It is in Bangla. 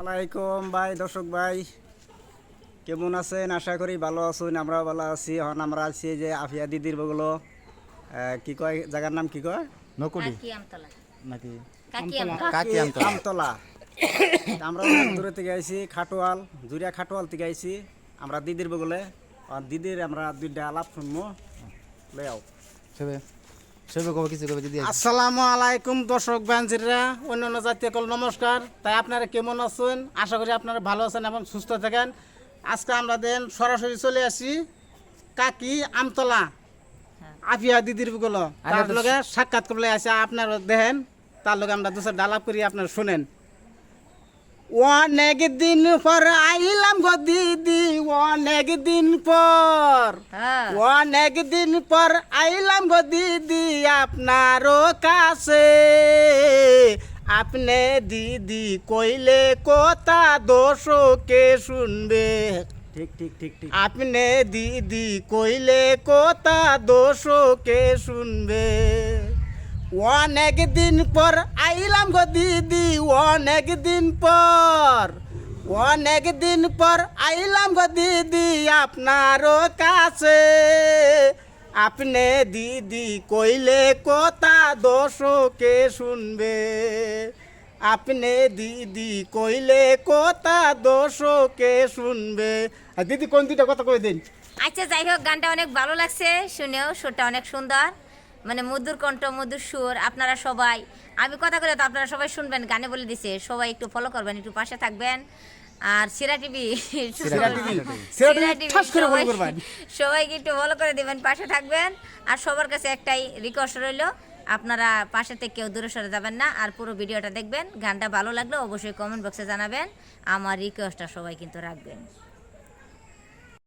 আলাইকুম ভাই, দর্শক ভাই কেমন আছেন? আশা করি ভালো আছেন। আমরাও ভালো আছি। এখন আমরা আছি যে আফিয়া দিদির বগুলো কি কয় জায়গার নাম কি কয়? নকুড়ি কাকি আমতলা নাকি কাকি আমতলা কাকি আমতলা। আমতলা। আমরা অনেক দূরে থেকে আইছি, খাটোয়াল জুরিয়া খাটোয়াল থেকে আইছি আমরা দিদির বগুলে। আর দিদির আমরা দুইটা আলাপ শুনবো, লেও। সেবে সেবে কবে কিছু কবে দিদি আসসালামু আলাইকুম দর্শক বাঞ্জিরা, অন্যান্য জাতীয় কল নমস্কার। তাই আপনারা কেমন আছেন? আশা করি আপনারা ভালো আছেন এবং সুস্থ থাকেন। আজকে আমরা সরাসরি চলে আসি কাকি আমতলা আফিয়া দিদির গুলো, তার লগে সাক্ষাৎ করলে আসে। আপনারা দেখেন, তার লগে আমরা দুসর ডালাপ করি, আপনারা শুনেন। অনেক দিন পর আইলাম গো দিদি, অনেক দিন পর, হ্যাঁ অনেক দিন পর আইলাম গো দিদি আপনারও কাছে। আপনি দিদি কইলে কথা দোষকে শুনবে। ঠিক ঠিক ঠিক ঠিক। আপনি দিদি কইলে কথা দোষকে শুনবে। অনেক দিন পর আইলাম গো দিদি, অনেক দিন পর, অনেক দিন পর আইলাম গো দিদি আপনারও কাছে। আপনি দিদি কইলে কথা দোষকে শুনবে। আপনি দিদি কইলে কথা দোষকে শুনবে। আর দিদি কোন দুইটা কথা কই দিন। আচ্ছা, যাই হোক, গানটা অনেক ভালো লাগছে শুনেও, সুরটা অনেক সুন্দর, মানে মধুর কণ্ঠ, মধুর সুর। আপনারা সবাই, আমি কথা বলে তো আপনারা সবাই শুনবেন, গানে বলে দিছে, সবাই একটু ফলো করবেন, একটু পাশে থাকবেন। আর সিরা টিভি সবাইকে একটু ফলো করে দিবেন, পাশে থাকবেন। আর সবার কাছে একটাই রিকোয়েস্ট রইল, আপনারা পাশে থেকে কেউ দূরে সরে যাবেন না। আর পুরো ভিডিওটা দেখবেন, গানটা ভালো লাগলে অবশ্যই কমেন্ট বক্সে জানাবেন। আমার রিকোয়েস্টটা সবাই কিন্তু রাখবেন।